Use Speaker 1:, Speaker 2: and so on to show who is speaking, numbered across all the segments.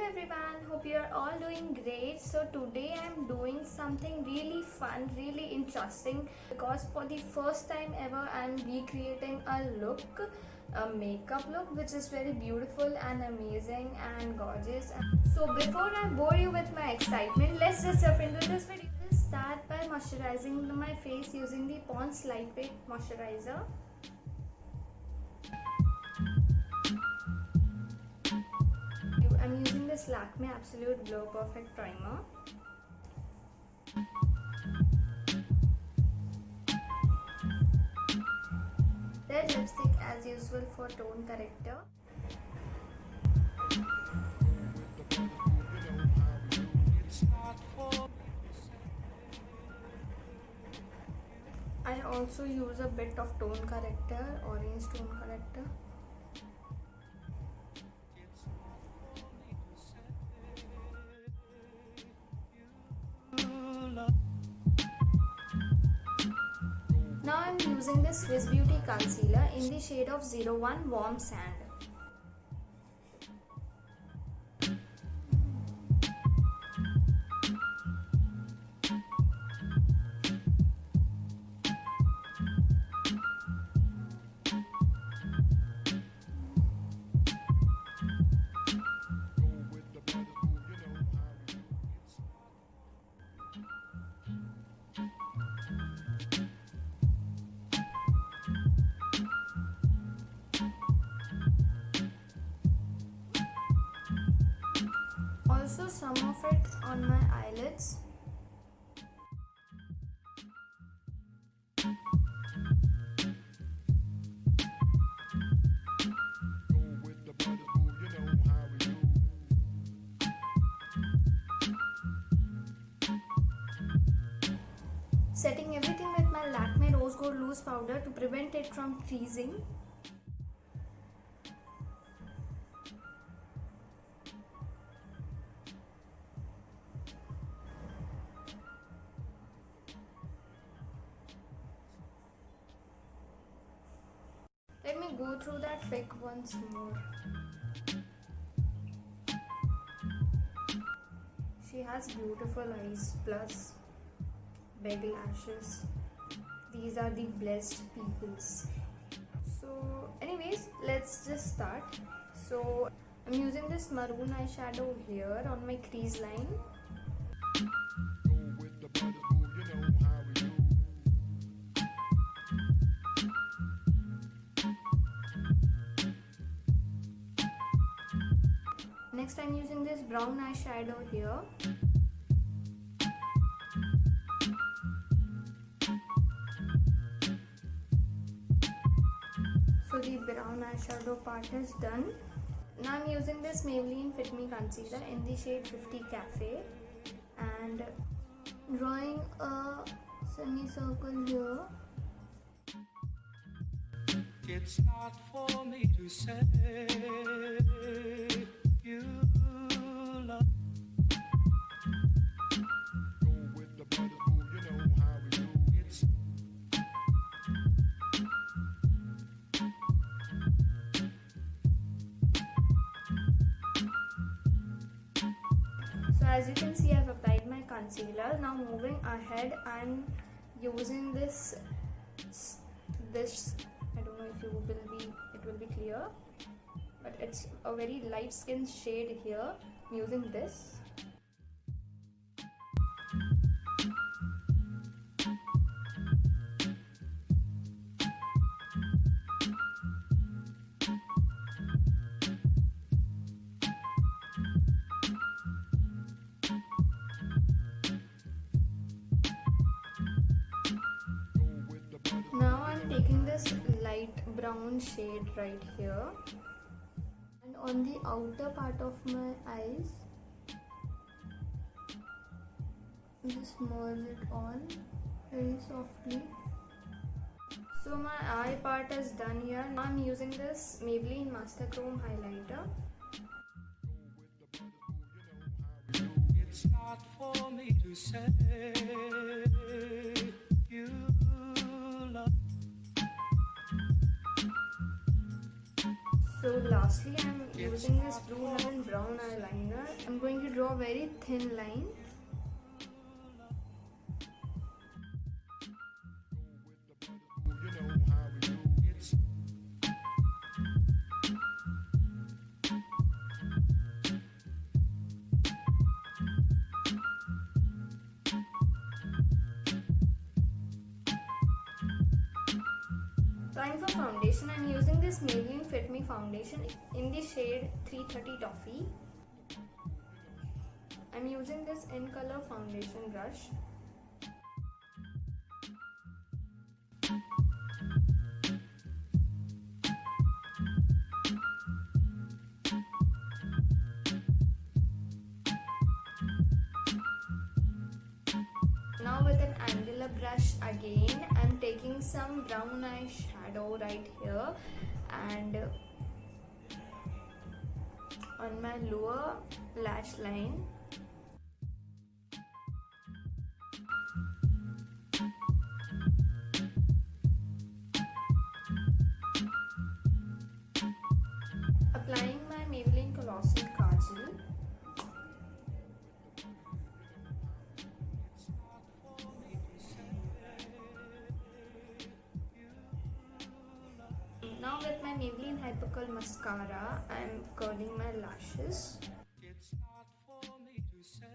Speaker 1: everyone, hope you are all doing great. So today I am doing something really fun, really interesting, because for the first time ever I am recreating a look, a makeup look which is very beautiful and amazing and gorgeous. So before I bore you with my excitement, let's just jump into this video. Let's start by moisturizing my face using the Pond's Lightweight Moisturizer. I'm using this Lakme Absolute Glow Perfect Primer. Red lipstick as usual for tone corrector. I also use a bit of tone corrector, orange tone corrector. Now I am using this Swiss Beauty concealer in the shade of 01 Warm Sand. Also some of it on my eyelids. Setting everything with my Lakme Rose Gold Loose Powder to prevent it from creasing. Let me go through that pic once more. She has beautiful eyes plus big lashes. These are the blessed peoples. So anyways, let's just start. So I'm using this maroon eyeshadow here on my crease line. Next I'm using this brown eyeshadow here. So the brown eyeshadow part is done. Now I'm using this Maybelline Fit Me Concealer in the shade 50 Cafe and drawing a semicircle here.
Speaker 2: It's not for me to say you love. Go with the body, you know how we do. It's
Speaker 1: so as you can see, I've applied my concealer. Now moving ahead, I'm using this I don't know if it will be clear, but it's a very light skin shade here. I'm using this. Now I'm taking this light brown shade right here and on the outer part of my eyes, just merge it all very softly. So my eye part is done here. Now I'm using this Maybelline Master Chrome highlighter.
Speaker 2: It's not for me to say you love.
Speaker 1: So lastly, I'm using this blue and brown eyeliner I'm going to draw a very thin line. Time for foundation. I'm using this Maybelline Fit Me foundation in the shade 330 Toffee. I'm using this in color foundation brush. Now with an angular brush again, I'm taking some brown eyeshadow right here and on my lower lash line. Applying my Maybelline Colossal Kajal. Now with my Maybelline Hypercurl Mascara, I'm curling my lashes.
Speaker 2: It's not for me to say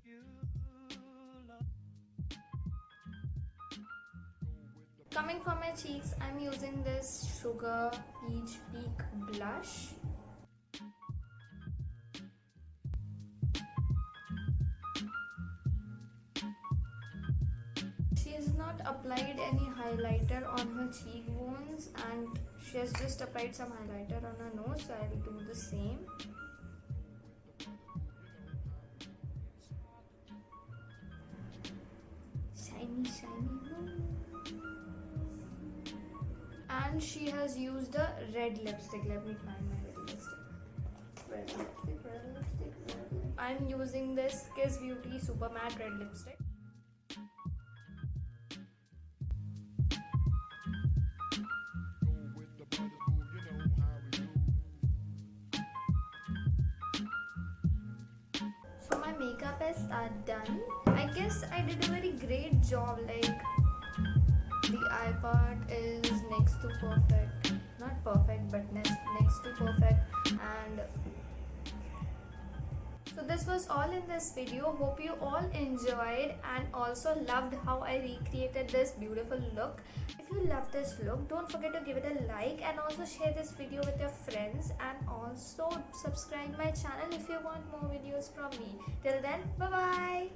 Speaker 2: you love.
Speaker 1: Coming for my cheeks, I'm using this Sugar Peach Peak Blush. She has not applied any highlighter on her cheekbones and she has just applied some highlighter on her nose, so I'll do the same. Shiny, shiny. And she has used a red lipstick. Let me find my red lipstick. Red lipstick, red lipstick, red lipstick. I'm using this Kiss Beauty Super Matte Red Lipstick. So my makeup is done. I guess I did a very great job. Like, the eye part is next to perfect. Not perfect, but next to perfect. And so this was all in this video. Hope you all enjoyed and also loved how I recreated this beautiful look. If you love this look, don't forget to give it a like and also share this video with your friends, and also subscribe my channel if you want more videos from me. Till then, bye bye.